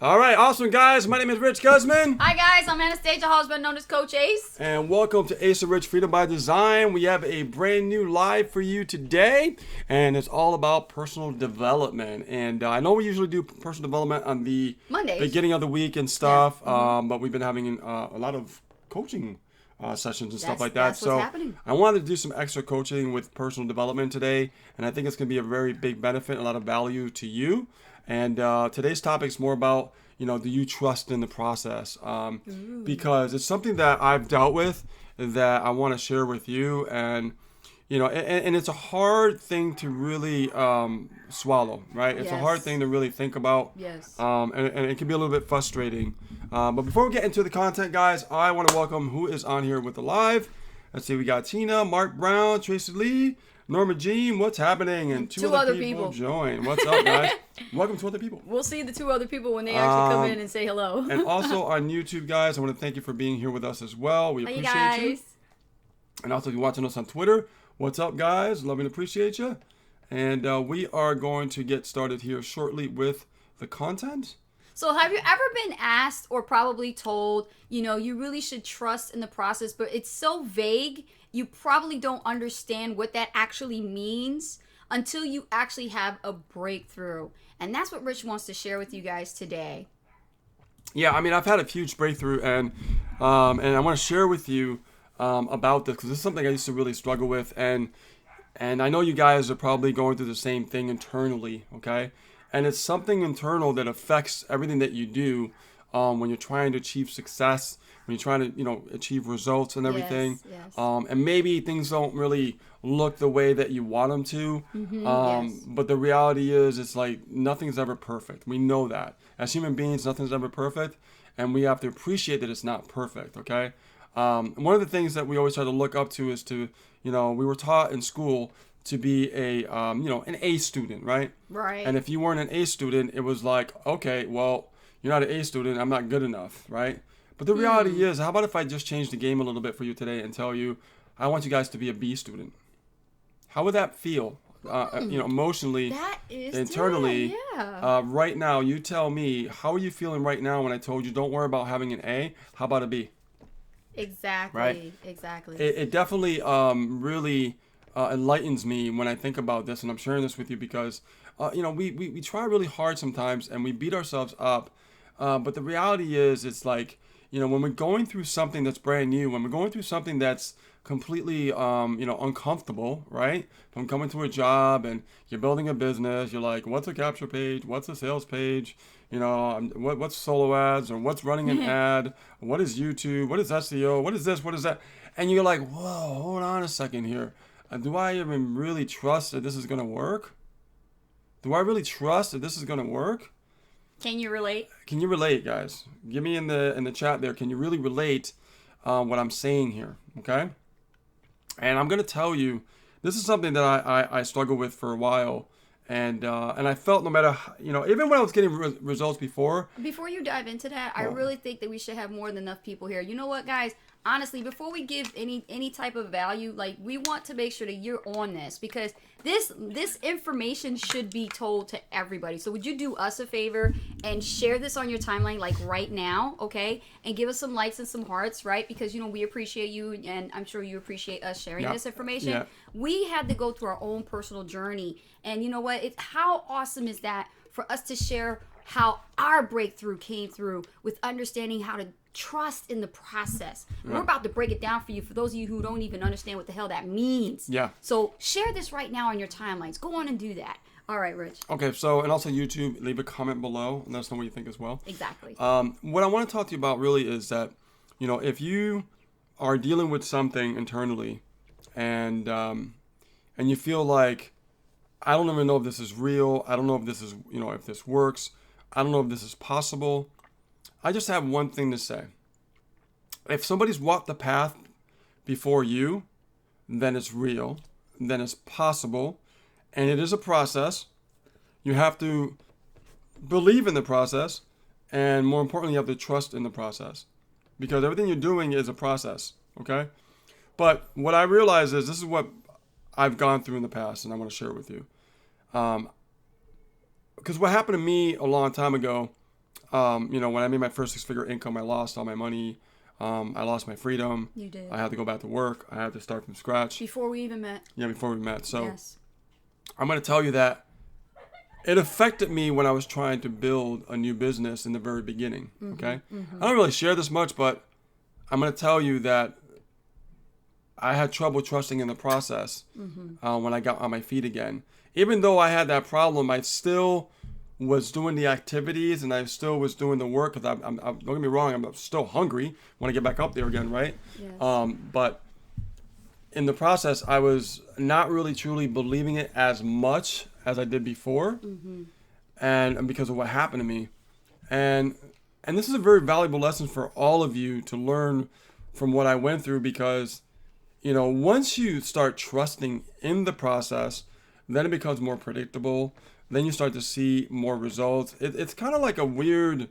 All right, awesome, guys. My name is Rich Guzman. Hi, guys. I'm Anastasia Hosband, known as Coach Ace. And welcome to Ace of Rich Freedom by Design. We have a brand new live for you today, and it's all about personal development. And I know we usually do personal development on the Mondays. beginning of the week and stuff, but we've been having a lot of coaching sessions and stuff like that. That's what's happening. I wanted to do some extra coaching with personal development today, and I think it's going to be a very big benefit, a lot of value to you. And today's topic is more about, do you trust in the process? Because it's something that I've dealt with that I want to share with you. And, and it's a hard thing to really swallow, right? It's a hard thing to really think about. Yes. And it can be a little bit frustrating. But before we get into the content, guys, I want to welcome who is on here with the live. Let's see, we got Tina, Mark Brown, Tracy Lee, Norma Jean, what's happening? And two other people join. What's up, guys? Welcome to other people. We'll see the two other people when they actually come in and say hello. And also on YouTube, guys, I want to thank you for being here with us as well. We appreciate you. And also, if you're watching us on Twitter, what's up, guys? Love and appreciate you. And we are going to get started here shortly with the content. So have you ever been asked or probably told, you really should trust in the process, but it's so vague, you probably don't understand what that actually means until you actually have a breakthrough. And that's what Rich wants to share with you guys today. Yeah, I mean, I've had a huge breakthrough, and I want to share with you about this because this is something I used to really struggle with, and I know you guys are probably going through the same thing internally, okay? And it's something internal that affects everything that you do when you're trying to achieve success, when you're trying to, achieve results and everything. Yes. And maybe things don't really look the way that you want them to. But the reality is, it's like nothing's ever perfect. We know that. As human beings, nothing's ever perfect. And we have to appreciate that it's not perfect, okay? One of the things that we always try to look up to is to, we were taught in school to be an A student, right? Right. And if you weren't an A student, it was like, okay, well, you're not an A student, I'm not good enough, right? But the reality is, how about if I just change the game a little bit for you today and tell you, I want you guys to be a B student? How would that feel? Emotionally, that is internally, yeah. Right now, you tell me, how are you feeling right now when I told you, don't worry about having an A, how about a B? Exactly. Right? Exactly. It definitely really enlightens me when I think about this, and I'm sharing this with you because, we try really hard sometimes and we beat ourselves up. But the reality is, it's like, when we're going through something that's brand new, when we're going through something that's completely, uncomfortable, right? If I'm coming to a job and you're building a business, you're like, what's a capture page? What's a sales page? What's solo ads, or what's running an ad? What is YouTube? What is SEO? What is this? What is that? And you're like, whoa, hold on a second here. Do I even really trust that this is going to work? Do I really trust that this is going to work? Can you relate? Can you relate, guys? Give me in the chat there. Can you really relate what I'm saying here? Okay. And I'm gonna tell you, this is something that I struggled with for a while, and I felt no matter even when I was getting results before. Before you dive into that, I really think that we should have more than enough people here. You know what, guys? Honestly, before we give any type of value, like, we want to make sure that you're on this, because this information should be told to everybody. So would you do us a favor and share this on your timeline, like right now, okay? And give us some likes and some hearts, right? Because we appreciate you, and I'm sure you appreciate us sharing this information. Yeah. We had to go through our own personal journey, and you know what? How awesome is that for us to share how our breakthrough came through with understanding how to trust in the process. Yeah. We're about to break it down for you, for those of you who don't even understand what the hell that means. Yeah. So share this right now on your timelines. Go on and do that. All right, Rich. Okay, so, and also YouTube, leave a comment below and let us know what you think as well. Exactly. What I want to talk to you about really is that, if you are dealing with something internally and you feel like, I don't even know if this is real, I don't know if this is, if this works, I don't know if this is possible, I just have one thing to say. If somebody's walked the path before you, then it's real, then it's possible, and it is a process. You have to believe in the process, and more importantly, you have to trust in the process, because everything you're doing is a process, okay? But what I realize is, this is what I've gone through in the past, and I want to share it with you. Because what happened to me a long time ago, when I made my first 6-figure income, I lost all my money. I lost my freedom. You did. I had to go back to work. I had to start from scratch. Before we even met. Yeah, before we met. So Yes. I'm going to tell you that it affected me when I was trying to build a new business in the very beginning. Okay. I don't really share this much, but I'm going to tell you that I had trouble trusting in the process when I got on my feet again. Even though I had that problem, I still was doing the activities and I still was doing the work because I'm don't get me wrong, I'm still hungry when I get back up there again, right? Yes. But in the process, I was not really truly believing it as much as I did before, and because of what happened to me, and this is a very valuable lesson for all of you to learn from what I went through, because once you start trusting in the process, then it becomes more predictable. Then you start to see more results. It's kind of like a weird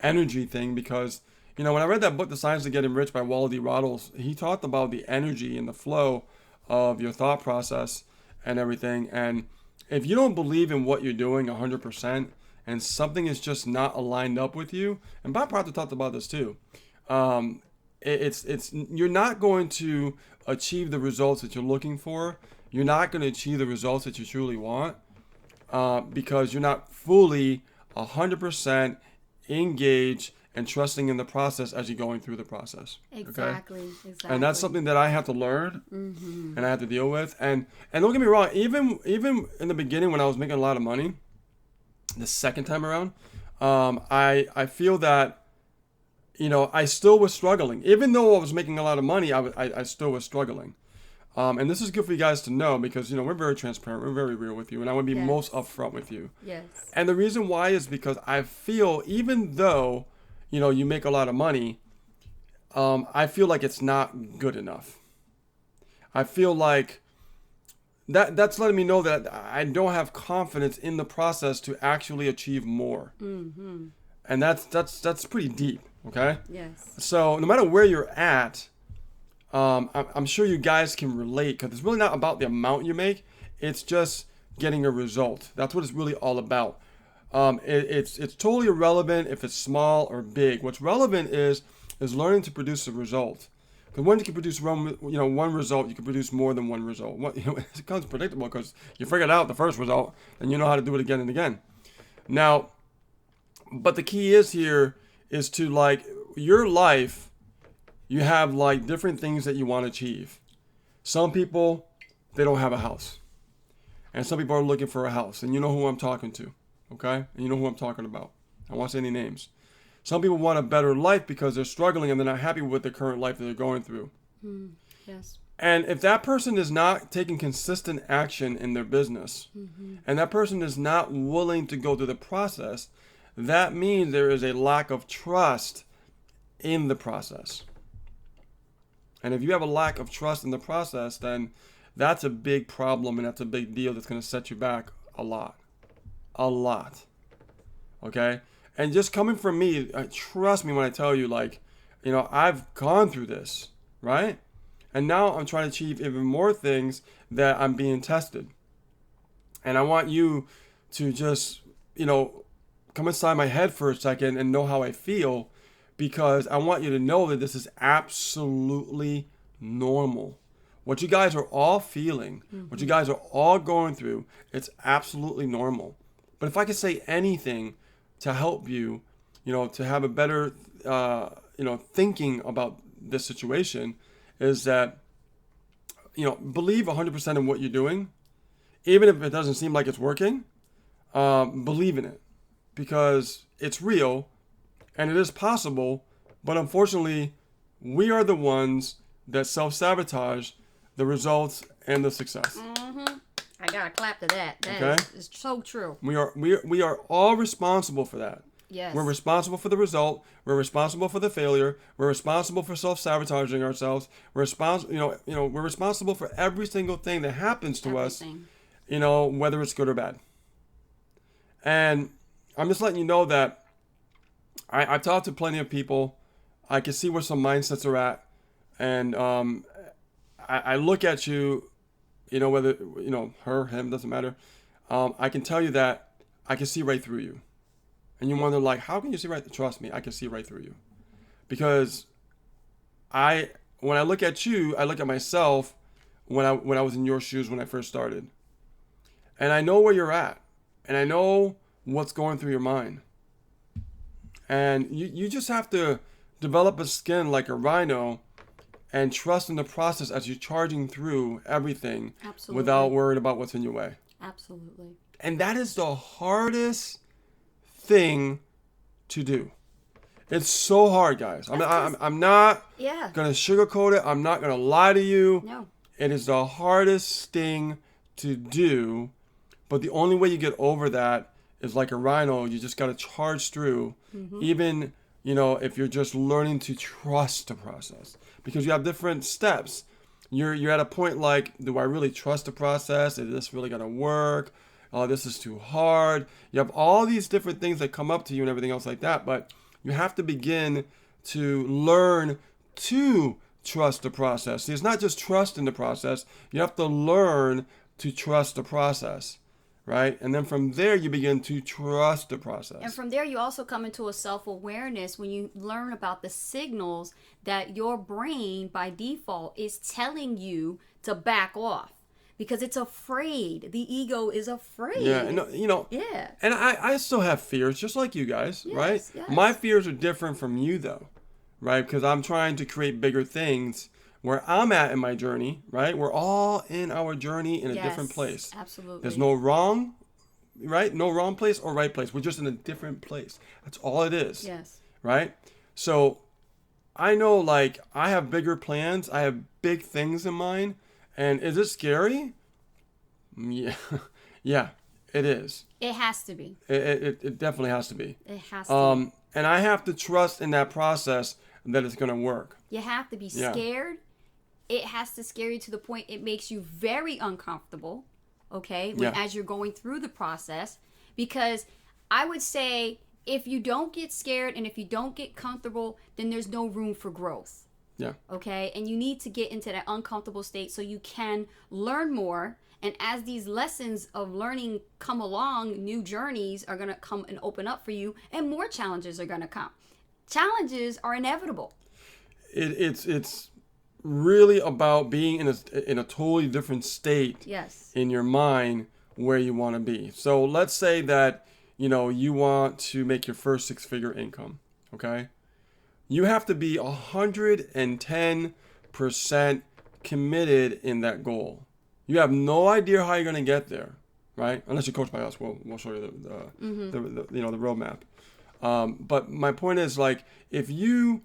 energy thing, because when I read that book, The Science of Getting Rich by Walla D. Roddles, he talked about the energy and the flow of your thought process and everything. And if you don't believe in what you're doing 100% and something is just not aligned up with you, and Bob Proctor talked about this too, it's you're not going to achieve the results that you're looking for. You're not going to achieve the results that you truly want because you're not fully 100% engaged and trusting in the process as you're going through the process. Exactly. Okay? Exactly. And that's something that I have to learn and I have to deal with. And don't get me wrong, even in the beginning when I was making a lot of money, the second time around, I feel that I still was struggling. Even though I was making a lot of money, I still was struggling. And this is good for you guys to know, because we're very transparent, we're very real with you, and I want to be most upfront with you. Yes. And the reason why is because I feel, even though you make a lot of money, I feel like it's not good enough. I feel like that's letting me know that I don't have confidence in the process to actually achieve more. And that's pretty deep. Okay. Yes. So no matter where you're at, I'm sure you guys can relate, because it's really not about the amount you make. It's just getting a result. That's what it's really all about. It's totally irrelevant if it's small or big. What's relevant is learning to produce a result. Because when you can produce one result, you can produce more than one result. It becomes predictable because you figured out the first result and you know how to do it again and again. Now, but the key is to your life. You have different things that you want to achieve. Some people, they don't have a house. And some people are looking for a house. And you know who I'm talking to. Okay? And you know who I'm talking about. I won't say any names. Some people want a better life because they're struggling and they're not happy with the current life that they're going through. Yes. And if that person is not taking consistent action in their business, and that person is not willing to go through the process, that means there is a lack of trust in the process. And if you have a lack of trust in the process, then that's a big problem, and that's a big deal that's going to set you back a lot. A lot. Okay? And just coming from me, trust me when I tell you, I've gone through this, right? And now I'm trying to achieve even more things that I'm being tested. And I want you to just, come inside my head for a second and know how I feel, because I want you to know that this is absolutely normal. What you guys are all feeling, what you guys are all going through, it's absolutely normal. But if I could say anything to help you, to have a better, thinking about this situation, is that, believe 100% in what you're doing. Even if it doesn't seem like it's working, believe in it, because it's real. And it is possible, but unfortunately, we are the ones that self-sabotage the results and the success. I gotta clap to that. That is so true. We are all responsible for that. Yes. We're responsible for the result. We're responsible for the failure. We're responsible for self-sabotaging ourselves. We're we're responsible for every single thing that happens to us. Whether it's good or bad. And I'm just letting you know that I've talked to plenty of people. I can see where some mindsets are at. And I look at you, whether, her, him, doesn't matter. I can tell you that I can see right through you. And you wonder, like, how can you see right? Trust me, I can see right through you. Because when I look at you, I look at myself when I was in your shoes when I first started. And I know where you're at. And I know what's going through your mind. And you just have to develop a skin like a rhino and trust in the process as you're charging through everything. Absolutely. Without worrying about what's in your way. Absolutely. And that is the hardest thing to do. It's so hard, guys. I'm not going to sugarcoat it. I'm not going to lie to you. No. It is the hardest thing to do. But the only way you get over that is like a rhino. You just got to charge through. Mm-hmm. Even, if you're just learning to trust the process. Because you have different steps. You're at a point like, do I really trust the process? Is this really going to work? Oh, this is too hard. You have all these different things that come up to you and everything else like that. But you have to begin to learn to trust the process. See, it's not just trust in the process. You have to learn to trust the process, right? And then from there, you begin to trust the process. And from there, you also come into a self-awareness when you learn about the signals that your brain, by default, is telling you to back off. Because it's afraid. The ego is afraid. Yeah, and, Yeah. And I still have fears, just like you guys, Yes, right? yes. My fears are different from you, though, right? Because I'm trying to create bigger things where I'm at in my journey, right? We're all in our journey in a different place. Absolutely. There's no wrong, right? No wrong place or right place. We're just in a different place. That's all it is. Yes. Right? So I know, like, I have bigger plans. I have big things in mind. And is it scary? Yeah. Yeah, it is. It has to be. It definitely has to be. It has to be. And I have to trust in that process that it's going to work. You have to be scared. It has to scare you to the point it makes you very uncomfortable, okay, as you're going through the process. Because I would say if you don't get scared and if you don't get comfortable, then there's no room for growth. Yeah. Okay. And you need to get into that uncomfortable state so you can learn more. And as these lessons of learning come along, new journeys are going to come and open up for you, and more challenges are going to come. Challenges are inevitable. It's really about being in a totally different state. Yes. In your mind where you want to be. So let's say that, you want to make your first 6-figure income. Okay. You have to be 110% committed in that goal. You have no idea how you're going to get there, right? Unless you're coached by us, we'll show you the roadmap. But my point is, like, if you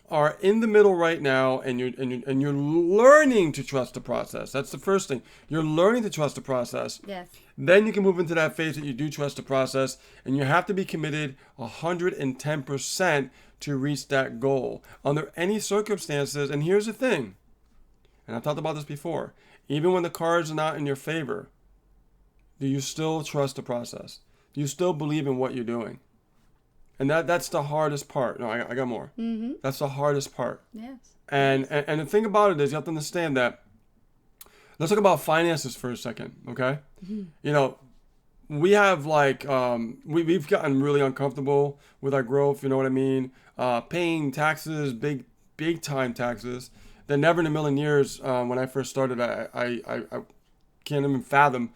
are in the middle right now and you're learning to trust the process, that's the first thing. You're learning to trust the process. Yes. Then you can move into that phase that you do trust the process, and you have to be committed 110% to reach that goal under any circumstances. And here's the thing, and I've talked about this before, even when the cards are not in your favor, do you still trust the process? Do you still believe in what you're doing? And that's the hardest part. No, I got more. Mm-hmm. That's the hardest part. Yes. And the thing about it is, you have to understand that. Let's talk about finances for a second, okay? Mm-hmm. We have we've gotten really uncomfortable with our growth. You know what I mean? Paying taxes, big time taxes. That never in a million years. When I first started, I can't even fathom.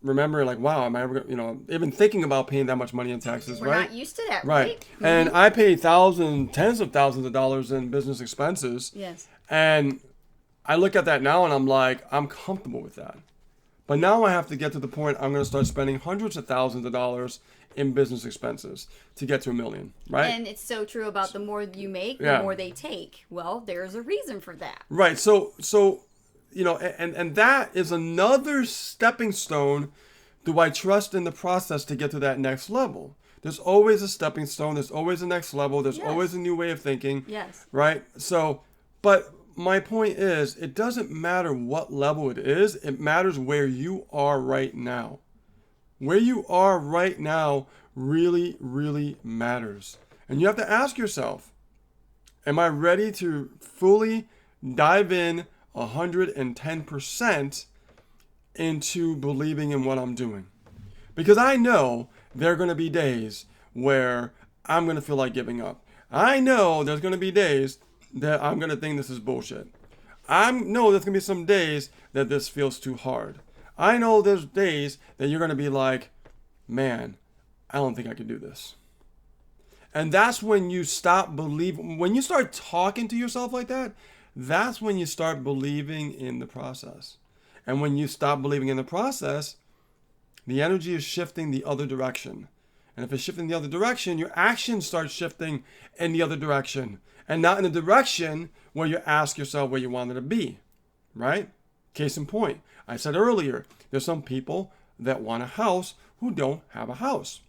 Remember, like, wow, am I ever even thinking about paying that much money in taxes? We're right? Not used to that, right? Mm-hmm. And I pay tens of thousands of dollars in business expenses. Yes. And I look at that now and I'm like, I'm comfortable with that. But now I have to get to the point I'm going to start spending hundreds of thousands of dollars in business expenses to get to $1 million, right? And it's so true about the more you make, the more they take. Well, there's a reason for that. Right. So and that is another stepping stone. Do I trust in the process to get to that next level? There's always a stepping stone. There's always a next level. There's always a new way of thinking. Yes. Right? So, but my point is, it doesn't matter what level it is. It matters where you are right now. Where you are right now really, really matters. And you have to ask yourself, am I ready to fully dive in 110% into believing in what I'm doing? Because I know there are going to be days where I'm going to feel like giving up. I know there's going to be days that I'm going to think this is bullshit. I know there's going to be some days that this feels too hard. I know there's days that you're going to be like, man, I don't think I can do this. And that's when you stop believing, when you start talking to yourself like that, that's when you start believing in the process. And when you stop believing in the process, the energy is shifting the other direction. And if it's shifting the other direction, your actions start shifting in the other direction. And not in the direction where you ask yourself where you wanted to be, right? Case in point, I said earlier, there's some people that want a house who don't have a house.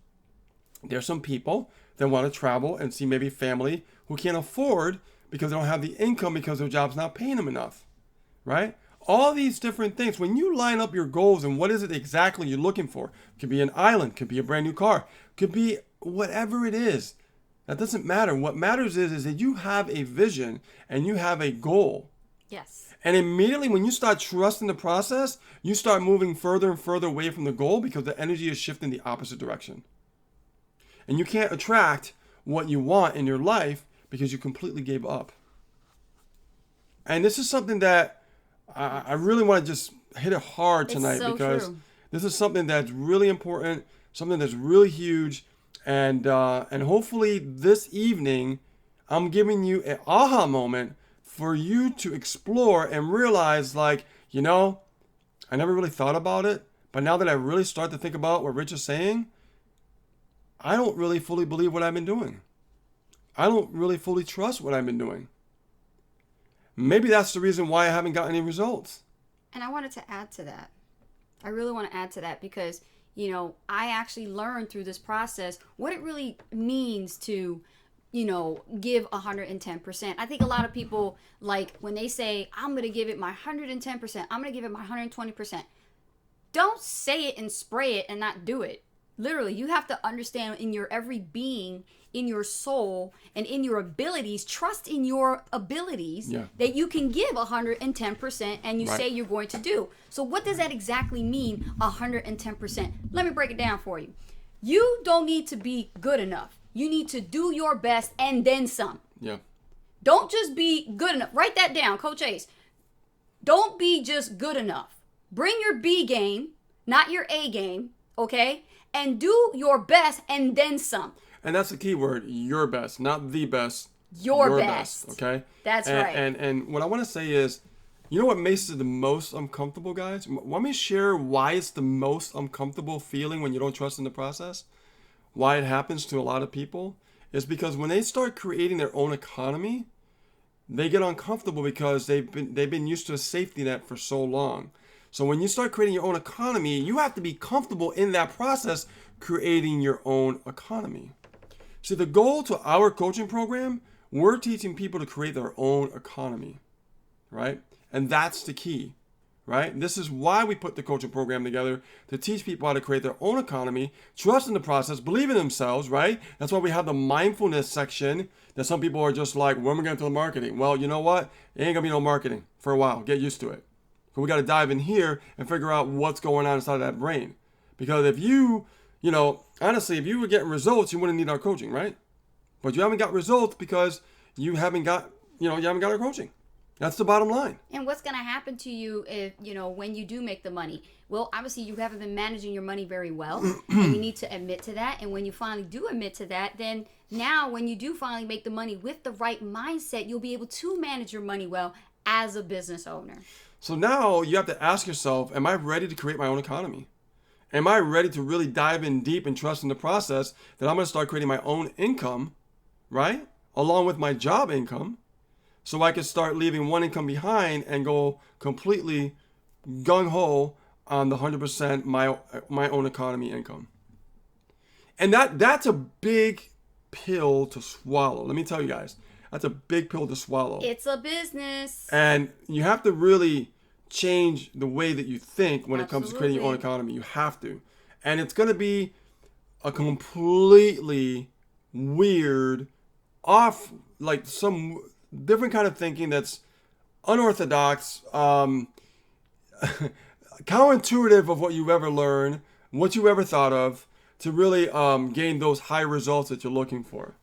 There's some people that want to travel and see maybe family who can't afford because they don't have the income because their job's not paying them enough, right? All these different things, when you line up your goals and what is it exactly you're looking for, it could be an island, could be a brand new car, could be whatever it is. That doesn't matter. What matters is that you have a vision and you have a goal. Yes. And immediately when you start trusting the process, you start moving further and further away from the goal because the energy is shifting the opposite direction. And you can't attract what you want in your life because you completely gave up. And this is something that I really want to just hit it hard tonight because this is something that's really important, something that's really huge. And hopefully this evening, I'm giving you an aha moment for you to explore and realize, like, you know, I never really thought about it, but now that I really start to think about what Rich is saying, I don't really fully believe what I've been doing. I don't really fully trust what I've been doing. Maybe that's the reason why I haven't gotten any results. And I wanted to add to that. I really want to add to that because, you know, I actually learned through this process what it really means to, you know, give 110%. I think a lot of people, like, when they say, I'm going to give it my 110%, I'm going to give it my 120%. Don't say it and spray it and not do it. Literally, you have to understand in your every being, in your soul, and in your abilities, trust in your abilities that you can give 110% and you say you're going to do. So what does that exactly mean, 110%? Let me break it down for you. You don't need to be good enough. You need to do your best and then some. Yeah. Don't just be good enough. Write that down, Coach Ace. Don't be just good enough. Bring your B game, not your A game, okay? And do your best and then some. And that's the key word, your best, not the best. Your best. Okay? That's right. And what I want to say is, you know what makes it the most uncomfortable, guys? Let me share why it's the most uncomfortable feeling when you don't trust in the process. Why it happens to a lot of people is because when they start creating their own economy, they get uncomfortable because they've been used to a safety net for so long. So when you start creating your own economy, you have to be comfortable in that process, creating your own economy. See, the goal to our coaching program, we're teaching people to create their own economy, right? And that's the key, right? This is why we put the coaching program together, to teach people how to create their own economy, trust in the process, believe in themselves, right? That's why we have the mindfulness section that some people are just like, when are we going to do the marketing? Well, you know what? It ain't going to be no marketing for a while. Get used to it. So we got to dive in here and figure out what's going on inside of that brain. Because if you know, honestly, if you were getting results, you wouldn't need our coaching, right? But you haven't got results because you haven't got our coaching. That's the bottom line. And what's going to happen to you if, when you do make the money? Well, obviously you haven't been managing your money very well, and you need to admit to that. And when you finally do admit to that, then now when you do finally make the money with the right mindset, you'll be able to manage your money well as a business owner. So now you have to ask yourself, am I ready to create my own economy? Am I ready to really dive in deep and trust in the process that I'm going to start creating my own income, right? Along with my job income, so I can start leaving one income behind and go completely gung-ho on the 100% my own economy income. And that's a big pill to swallow. Let me tell you guys. That's a big pill to swallow. It's a business. And you have to really change the way that you think when it comes to creating your own economy. You have to. And it's going to be a completely weird, off, like some different kind of thinking that's unorthodox, counterintuitive of what you've ever learned, what you ever thought of, to really gain those high results that you're looking for.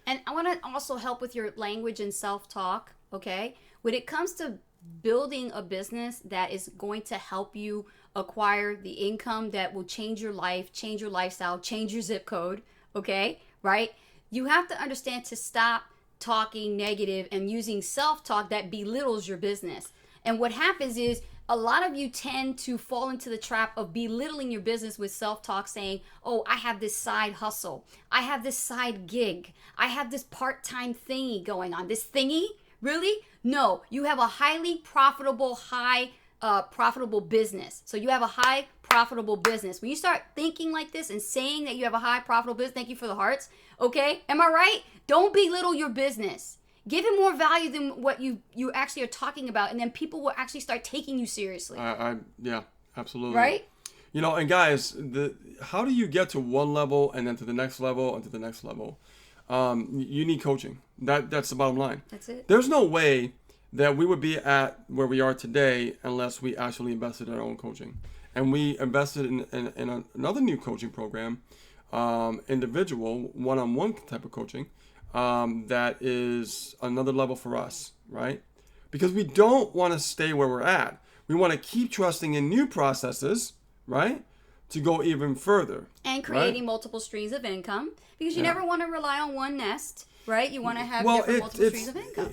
And I want to also help with your language and self-talk, okay? When it comes to building a business that is going to help you acquire the income that will change your life, change your lifestyle, change your zip code, okay? Right? You have to understand to stop talking negative and using self-talk that belittles your business. And what happens is a lot of you tend to fall into the trap of belittling your business with self-talk, saying, oh, I have this side hustle. I have this side gig. I have this part-time thingy going on. This thingy? Really? No, you have a highly profitable, profitable business. So you have a high profitable business. When you start thinking like this and saying that you have a high profitable business, thank you for the hearts. Okay, am I right? Don't belittle your business. Give it more value than what you actually are talking about, and then people will actually start taking you seriously. Yeah, absolutely. Right? You know, and guys, how do you get to one level and then to the next level and to the next level? You need coaching. That's the bottom line. That's it. There's no way that we would be at where we are today unless we actually invested in our own coaching. And we invested in another new coaching program, individual, one-on-one type of coaching, that is another level for us, right? Because we don't want to stay where we're at. We want to keep trusting in new processes, right? To go even further. And creating multiple streams of income, because you never want to rely on one nest, right? You want to have different multiple streams of income.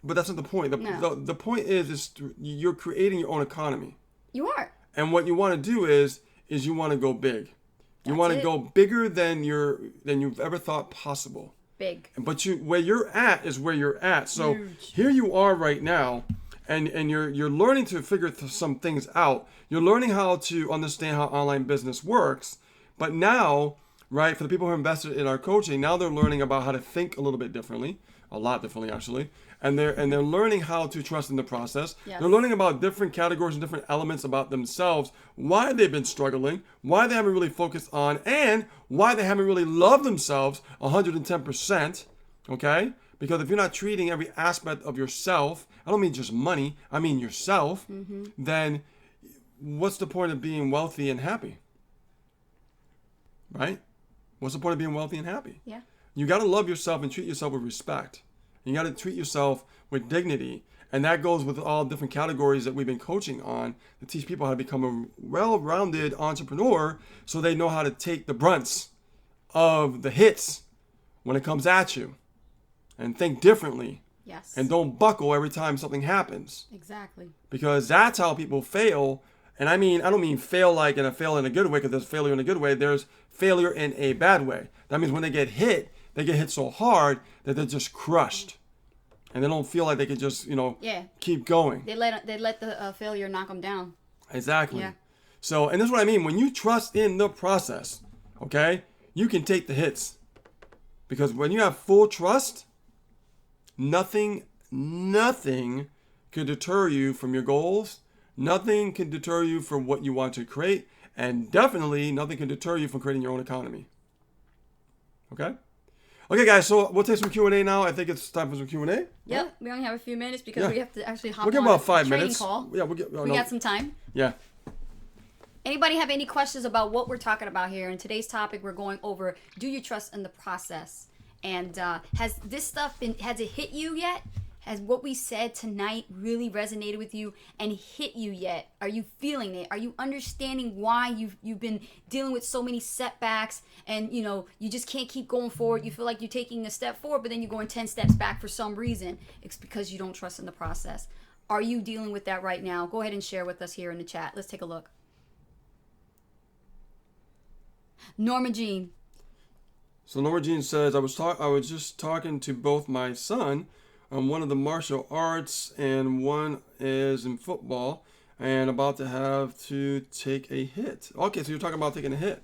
But that's not the point. The point is you're creating your own economy. You are. And what you want to do is you want to go big. You want to go bigger than you've ever thought possible. Big. But where you're at is where you're at. So Huge. Here you are right now, and you're learning to figure some things out. You're learning how to understand how online business works. But now, right, for the people who are invested in our coaching, now they're learning about how to think a little bit differently, a lot differently actually. And they're learning how to trust in the process. Yes. They're learning about different categories and different elements about themselves, why they've been struggling, why they haven't really focused on, and why they haven't really loved themselves 110%. Okay? Because if you're not treating every aspect of yourself, I don't mean just money, I mean yourself, then what's the point of being wealthy and happy? Right? What's the point of being wealthy and happy? Yeah. You got to love yourself and treat yourself with respect. You got to treat yourself with dignity. And that goes with all different categories that we've been coaching on to teach people how to become a well-rounded entrepreneur so they know how to take the brunts of the hits when it comes at you and think differently. Yes. And don't buckle every time something happens. Exactly. Because that's how people fail. And I don't mean fail like in a good way, because there's failure in a good way. There's failure in a bad way. That means when they get hit so hard that they're just crushed. And they don't feel like they can just, keep going. They let the failure knock them down. Exactly. Yeah. So, and this is what I mean. When you trust in the process, okay, you can take the hits. Because when you have full trust, nothing could deter you from your goals. Nothing can deter you from what you want to create. And definitely nothing can deter you from creating your own economy. Okay? Okay, guys, so we'll take some Q&A now. I think it's time for some Q&A. Yep, we only have a few minutes because we have to actually hop we'll on about a 5 trading minutes. call. Yeah, we got some time. Yeah. Anybody have any questions about what we're talking about here? In today's topic, we're going over, do you trust in the process? And has this stuff has it hit you yet? Has what we said tonight really resonated with you and hit you yet? Are you feeling it? Are you understanding why you've been dealing with so many setbacks and you just can't keep going forward? You feel like you're taking a step forward, but then you're going 10 steps back for some reason. It's because you don't trust in the process. Are you dealing with that right now? Go ahead and share with us here in the chat. Let's take a look. Norma Jean. So Norma Jean says, I was just talking to both my son. One of the martial arts and one is in football and about to have to take a hit. Okay, so you're talking about taking a hit.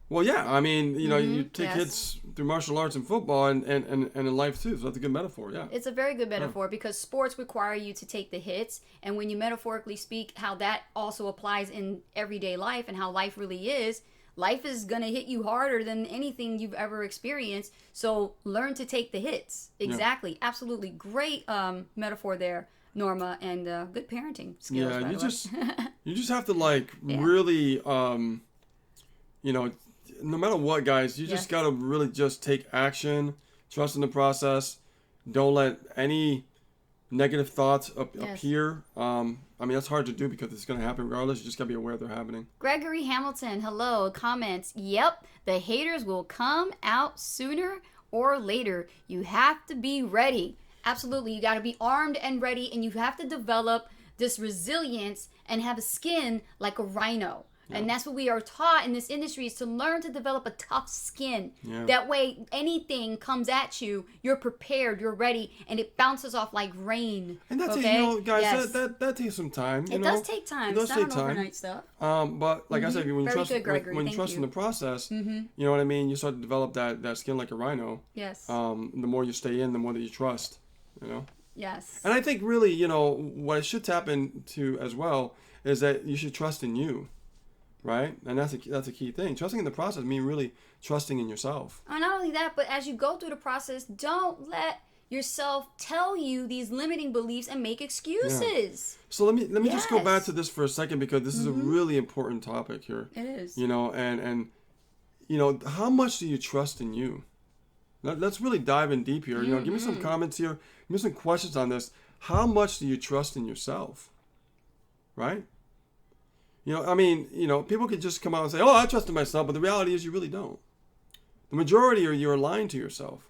Well, yeah, I mean, you take hits through martial arts and football and in life too. So that's a good metaphor, yeah. It's a very good metaphor because sports require you to take the hits. And when you metaphorically speak how that also applies in everyday life and how life really is, life is going to hit you harder than anything you've ever experienced. So learn to take the hits. Exactly. Yeah. Absolutely. Great metaphor there, Norma, and good parenting skills. Yeah, you just have to really you know, no matter what, guys, you Yes. just gotta really just take action, trust in the process. Don't let any negative thoughts Yes. appear. I mean, that's hard to do because it's gonna happen regardless. You just gotta be aware they're happening. Gregory Hamilton, hello, comments. Yep, the haters will come out sooner or later. You have to be ready. Absolutely. You got to be armed and ready, and you have to develop this resilience and have a skin like a rhino. And that's what we are taught in this industry, is to learn to develop a tough skin. Yeah. That way, anything comes at you, you're prepared, you're ready, and it bounces off like rain. And that's okay? you know, guys, Yes. that takes some time. It does take time. It does It's take not time. an overnight stuff. But like I said, when you Very trust, good, Gregory. when you Thank trust in you. the process, you know what I mean. You start to develop that skin like a rhino. Yes. The more you stay in, the more that you trust. You know. Yes. And I think really, you know, what it should tap into as well is that you should trust in you, right? And that's a key thing. Trusting in the process means really trusting in yourself. Not only that, but as you go through the process, don't let yourself tell you these limiting beliefs and make excuses. So let me just go Yes. back to this for a second, because this is a really important topic here. It is. You know, and you know, how much do you trust in you? Let's really dive in deep here. You know, give me some comments here. Give me some questions on this. How much do you trust in yourself? Right? You know, I mean, you know, people could just come out and say, "Oh, I trust in myself," but the reality is you really don't. The majority are you're lying to yourself.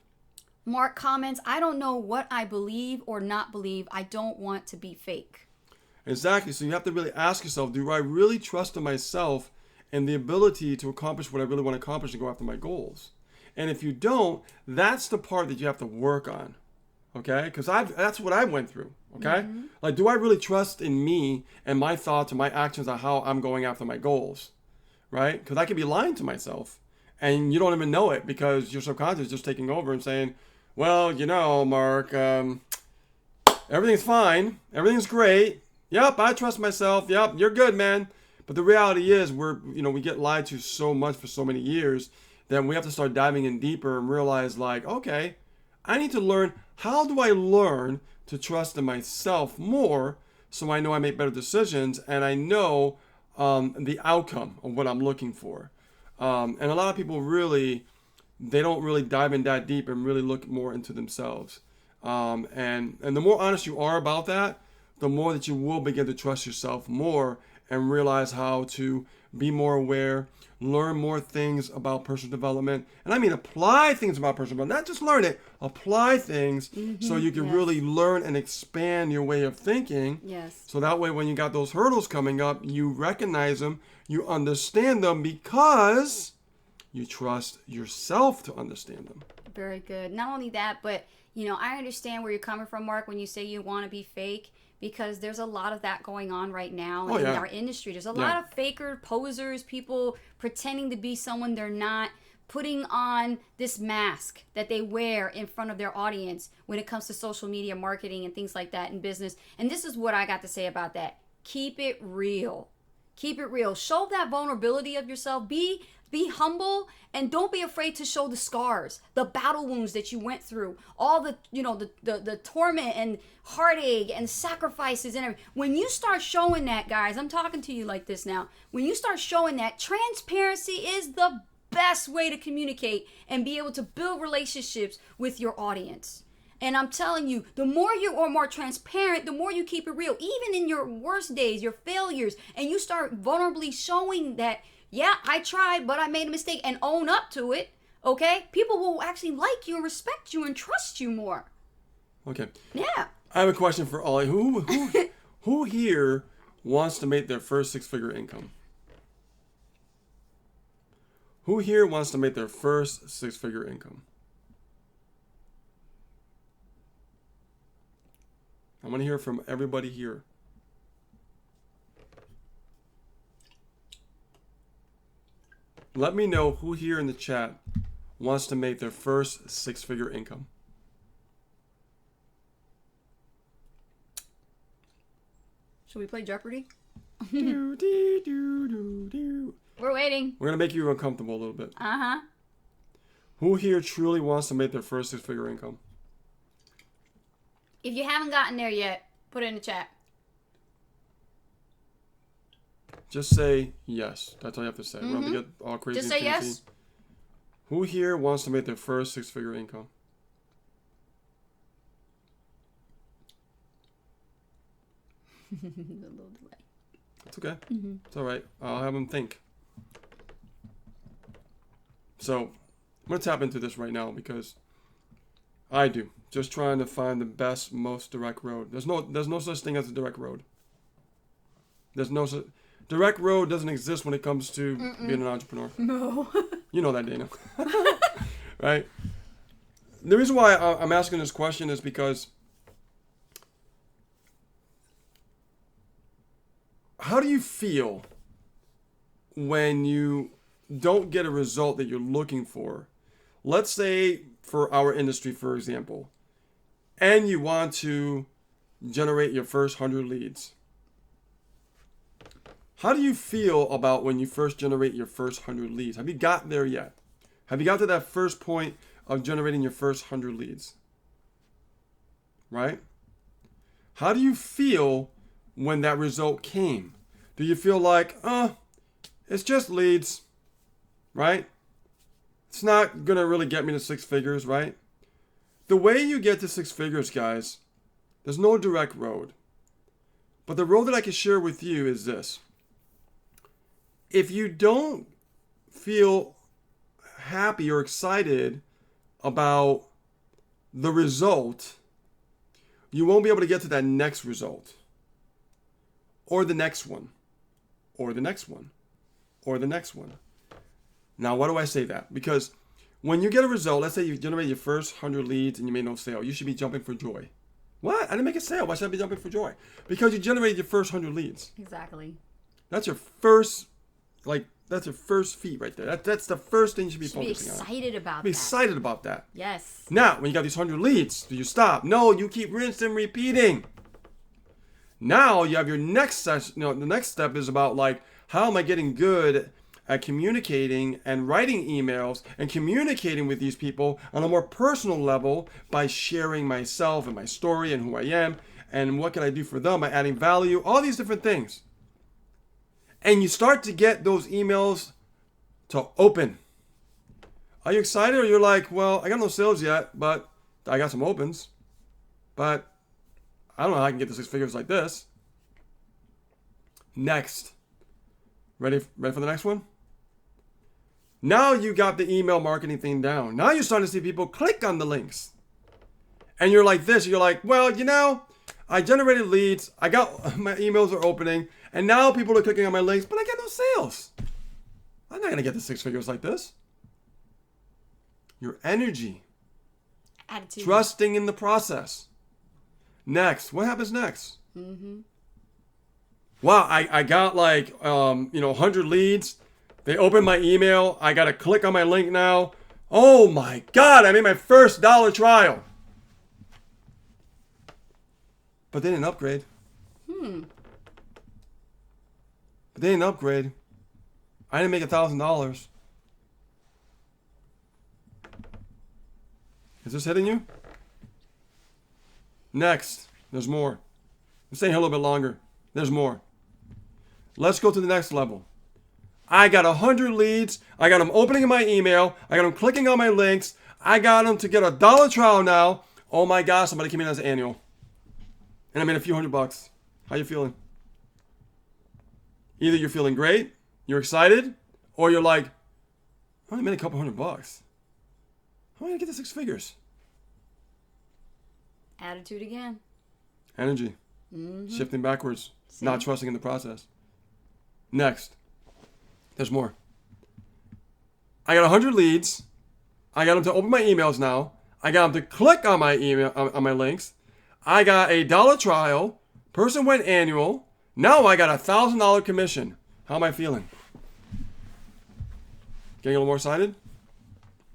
Mark comments, I don't know what I believe or not believe. I don't want to be fake. Exactly. So you have to really ask yourself, do I really trust in myself and the ability to accomplish what I really want to accomplish and go after my goals? And if you don't, that's the part that you have to work on. Okay? Because that's what I went through. Okay? Like, do I really trust in me and my thoughts and my actions on how I'm going after my goals? Right? Because I could be lying to myself and you don't even know it, because your subconscious is just taking over and saying, well, you know, Mark, everything's fine. Everything's great. Yep, I trust myself. Yep, you're good, man. But the reality is we get lied to so much for so many years that we have to start diving in deeper and realize, like, okay, I need to learn, how do I learn to trust in myself more so I know I make better decisions and I know the outcome of what I'm looking for. And a lot of people really, they don't really dive in that deep and really look more into themselves. And the more honest you are about that, the more that you will begin to trust yourself more and realize how to be more aware, learn more things about personal development. And I mean apply things about personal development, not just learn it, apply things so you can really learn and expand your way of thinking. Yes. So that way when you got those hurdles coming up, you recognize them, you understand them because you trust yourself to understand them. Very good. Not only that, but, I understand where you're coming from, Mark, when you say you want to be fake, because there's a lot of that going on right now in our industry. There's a lot of faker posers, people pretending to be someone they're not, putting on this mask that they wear in front of their audience when it comes to social media marketing and things like that in business. And this is what I got to say about that. Keep it real. Keep it real. Show that vulnerability of yourself. Be humble, and don't be afraid to show the scars, the battle wounds that you went through, all the the torment and heartache and sacrifices and everything. When you start showing that, guys, I'm talking to you like this now. When you start showing that, transparency is the best way to communicate and be able to build relationships with your audience. And I'm telling you, the more you are more transparent, the more you keep it real, even in your worst days, your failures, and you start vulnerably showing that, yeah, I tried, but I made a mistake, and own up to it, okay? People will actually like you and respect you and trust you more. Okay. Yeah. I have a question for Ollie. Who here wants to make their first six-figure income? Who here wants to make their first six-figure income? I want to hear from everybody here. Let me know who here in the chat wants to make their first six-figure income. Should we play Jeopardy? Do, do, do, do, do. We're waiting. We're going to make you uncomfortable a little bit. Uh-huh. Who here truly wants to make their first six-figure income? If you haven't gotten there yet, put it in the chat. Just say yes. That's all you have to say. We don't have to get all crazy. Just say yes. Who here wants to make their first 6-figure income? A little delay. It's okay. It's all right. I'll have them think. So I'm going to tap into this right now because I do. Just trying to find the best, most direct road. There's no such thing as a direct road. Direct road doesn't exist when it comes to being an entrepreneur. No. You know that, Dana. Right? The reason why I'm asking this question is because how do you feel when you don't get a result that you're looking for? Let's say for our industry, for example, and you want to generate your first 100 leads. How do you feel about when you first generate your first 100 leads? Have you got there yet? Have you got to that first point of generating your first 100 leads? Right? How do you feel when that result came? Do you feel like, it's just leads, right? It's not going to really get me to 6 figures, right? The way you get to 6 figures, guys, there's no direct road. But the road that I can share with you is this. If you don't feel happy or excited about the result, you won't be able to get to that next result. Or the next one. Or the next one. Or the next one. Now, why do I say that? Because when you get a result, let's say you generate your first 100 leads and you made no sale, you should be jumping for joy. What? I didn't make a sale. Why should I be jumping for joy? Because you generated your first 100 leads. Exactly. That's your first, that's your first feat right there. That's the first thing you should be focusing on. Be excited about that. Be excited about that. Yes. Now, when you got these 100 leads, do you stop? No, you keep rinsing and repeating. Now you have your next session. The next step is about how am I getting good at communicating and writing emails and communicating with these people on a more personal level by sharing myself and my story and who I am and what can I do for them by adding value, all these different things. And you start to get those emails to open. Are you excited or you're like, well, I got no sales yet, but I got some opens. But I don't know how I can get to 6 figures like this. Next. Ready for the next one? Now you got the email marketing thing down. Now you're starting to see people click on the links. And you're like this. You're like, well, I generated leads. I got my emails are opening. And now people are clicking on my links, but I got no sales. I'm not going to get to 6 figures like this. Your energy. Attitude. Trusting in the process. Next. What happens next? Wow, I got 100 leads. They opened my email. I got to click on my link now. Oh my God, I made my first $1 trial. But they didn't upgrade. But they didn't upgrade. I didn't make $1,000. Is this hitting you? Next. There's more. I'm staying here a little bit longer. There's more. Let's go to the next level. I got 100 leads. I got them opening in my email. I got them clicking on my links. I got them to get a $1 trial now. Oh my gosh, somebody came in as an annual. And I made a few $100. How you feeling? Either you're feeling great, you're excited, or you're like, I only made a couple $100. How am I going to get to 6 figures? Attitude again. Energy. Shifting backwards. See? Not trusting in the process. Next. There's more. I got 100 leads. I got them to open my emails now. I got them to click on my email, on my links. I got a $1 trial. Person went annual. Now I got a $1,000 commission. How am I feeling? Getting a little more excited?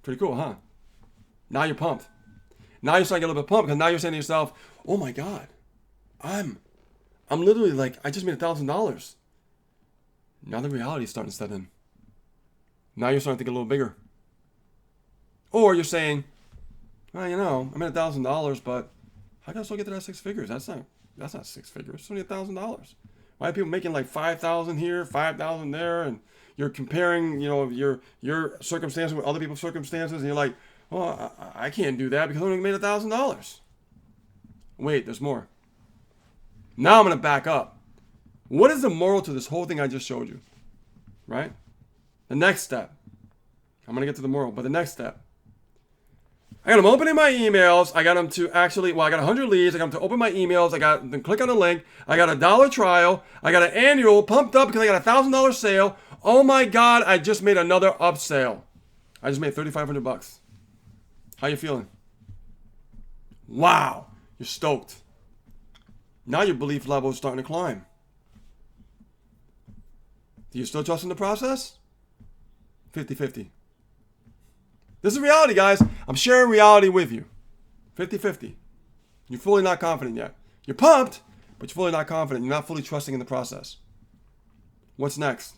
Pretty cool, huh? Now you're pumped. Now you're starting to get a little bit pumped because now you're saying to yourself, oh my God, I'm literally I just made $1,000. Now the reality is starting to set in. Now you're starting to think a little bigger. Or you're saying, well, I made $1,000, but how can I still get to that 6 figures? That's not 6 figures. It's only $1,000. Why are people making like 5,000 here, 5,000 there, and you're comparing, your circumstances with other people's circumstances, and you're like, well, I can't do that because I only made $1,000. Wait, there's more. Now I'm going to back up. What is the moral to this whole thing I just showed you? Right? The next step. I'm going to get to the moral, but the next step. I got them opening my emails. I got them to I got 100 leads. I got them to open my emails. I got them to click on the link. I got a $1 trial. I got an annual pumped up because I got a $1,000 sale. Oh my God, I just made another upsale. I just made $3,500. How you feeling? Wow, you're stoked. Now your belief level is starting to climb. Do you still trust in the process? 50-50. This is reality, guys. I'm sharing reality with you. 50-50. You're fully not confident yet. You're pumped, but you're fully not confident. You're not fully trusting in the process. What's next?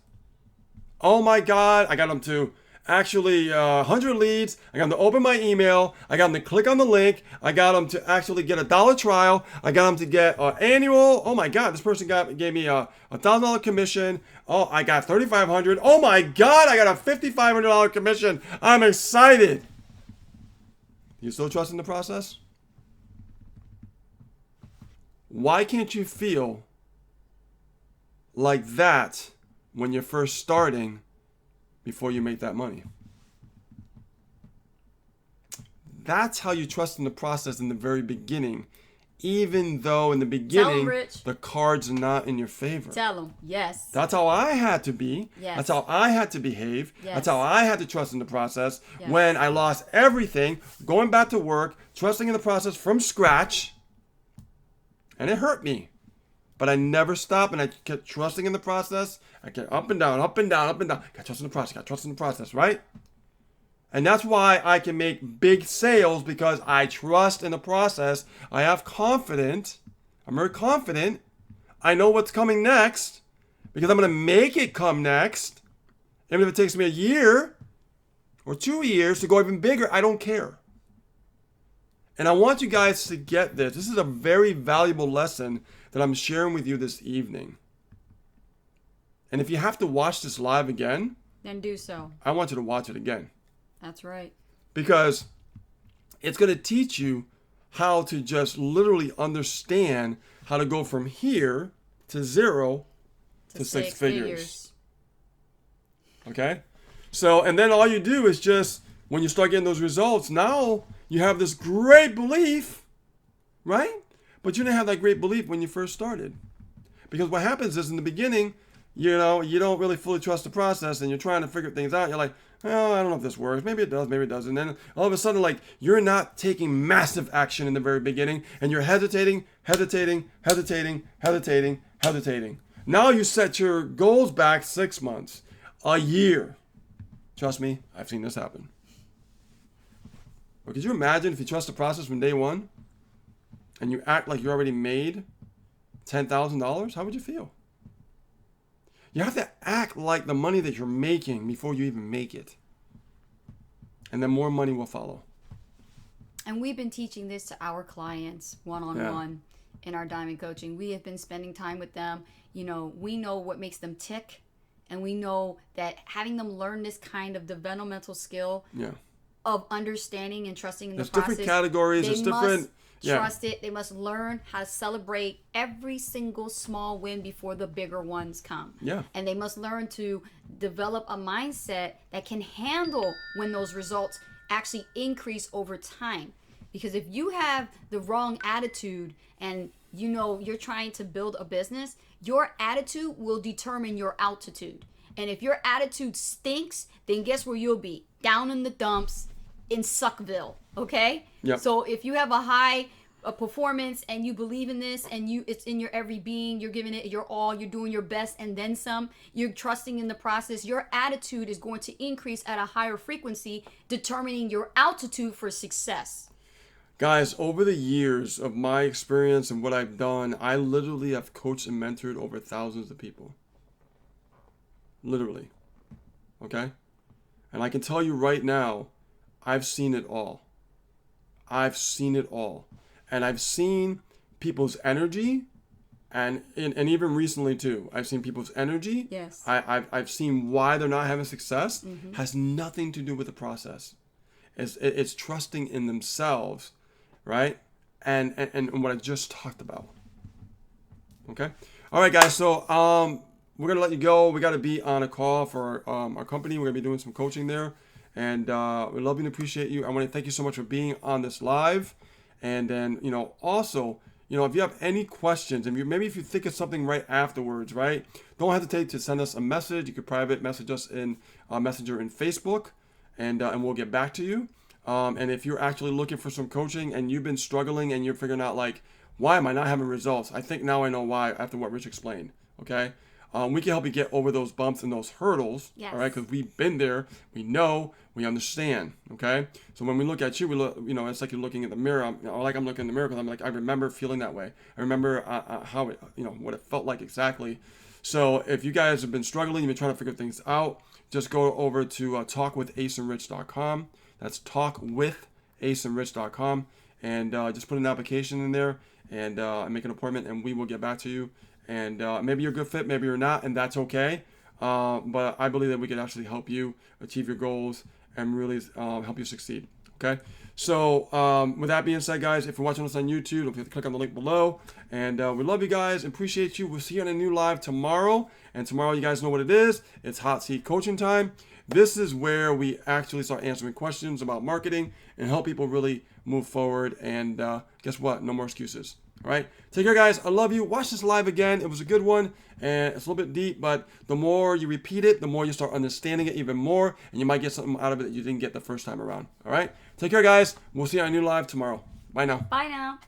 Oh my God, I got them to 100 leads. I got them to open my email. I got them to click on the link. I got them to actually get a $1 trial. I got them to get an annual. Oh my God, this person gave me a $1,000 commission. Oh, I got $3,500. Oh my God, I got a $5,500 commission. I'm excited. You still trust in the process? Why can't you feel like that when you're first starting before you make that money? That's how you trust in the process in the very beginning, even though in the beginning the cards are not in your favor. Tell them, yes. That's how I had to be. Yes. That's how I had to behave. Yes. That's how I had to trust in the process. Yes. When I lost everything, going back to work, trusting in the process from scratch, and it hurt me. But I never stopped, and I kept trusting in the process. I kept up and down, up and down, up and down. Got trust in the process, got trust in the process, right? And that's why I can make big sales, because I trust in the process. I have confidence. I'm very confident. I know what's coming next, because I'm going to make it come next. Even if it takes me a year or 2 years to go even bigger, I don't care. And I want you guys to get this. This is a very valuable lesson that I'm sharing with you this evening. And if you have to watch this live again, then do so. I want you to watch it again. That's right. Because it's going to teach you how to just literally understand how to go from here to 0 to six figures. Okay? So, and then all you do is just, when you start getting those results, now you have this great belief, right? But you didn't have that great belief when you first started. Because what happens is, in the beginning, you don't really fully trust the process, and you're trying to figure things out. You're like, oh, I don't know if this works. Maybe it does, maybe it doesn't. And then all of a sudden, like, you're not taking massive action in the very beginning, and you're hesitating. Now you set your goals back 6 months, a year. Trust me, I've seen this happen. But could you imagine if you trust the process from day one and you act like you already made $10,000? How would you feel? You have to act like the money that you're making before you even make it. And then more money will follow. And we've been teaching this to our clients one-on-one in our Diamond Coaching. We have been spending time with them. We know what makes them tick. And we know that having them learn this kind of developmental skill of understanding and trusting in the process. There's different categories. There's different... Trust it. They must learn how to celebrate every single small win before the bigger ones come. Yeah. And they must learn to develop a mindset that can handle when those results actually increase over time. Because if you have the wrong attitude and you're trying to build a business, your attitude will determine your altitude. And if your attitude stinks, then guess where you'll be? Down in the dumps in Suckville. Okay? Yep. So if you have a high performance and you believe in this and it's in your every being, you're giving it your all, you're doing your best and then some, you're trusting in the process, your attitude is going to increase at a higher frequency, determining your altitude for success. Guys, over the years of my experience and what I've done, I literally have coached and mentored over thousands of people. Literally. Okay? And I can tell you right now, I've seen it all. I've seen it all. And I've seen people's energy And even recently too, I've seen people's energy. Yes. I've seen why they're not having success. Has nothing to do with the process. It's trusting in themselves, right? And what I just talked about. Okay. All right, guys. So we're gonna let you go. We got to be on a call for our company. We're gonna be doing some coaching there, and we love you and appreciate you. I want to thank you so much for being on this live, and then also. If you have any questions, and maybe if you think of something right afterwards, right? Don't hesitate to send us a message. You could private message us in Messenger in Facebook, and we'll get back to you. And if you're actually looking for some coaching and you've been struggling and you're figuring out like, why am I not having results? I think now I know why after what Rich explained. Okay. We can help you get over those bumps and those hurdles. Yes. All right. Because we've been there. We know. We understand. Okay. So when we look at you, we look, it's like you're looking in the mirror. Or like I'm looking in the mirror because I'm like, I remember feeling that way. I remember how it, what it felt like exactly. So if you guys have been struggling, you've been trying to figure things out, just go over to talkwithaceandrich.com. That's talkwithaceandrich.com. And just put an application in there and make an appointment, and we will get back to you. And maybe you're a good fit, maybe you're not, and that's okay. But I believe that we can actually help you achieve your goals and really help you succeed. Okay. So with that being said, guys, if you're watching us on YouTube, don't forget to click on the link below. And we love you guys, appreciate you. We'll see you on a new live tomorrow. And tomorrow, you guys know what it is. It's hot seat coaching time. This is where we actually start answering questions about marketing and help people really move forward. And guess what? No more excuses. All right. Take care, guys. I love you. Watch this live again. It was a good one. And it's a little bit deep, but the more you repeat it, the more you start understanding it even more. And you might get something out of it that you didn't get the first time around. All right. Take care, guys. We'll see you on a new live tomorrow. Bye now. Bye now.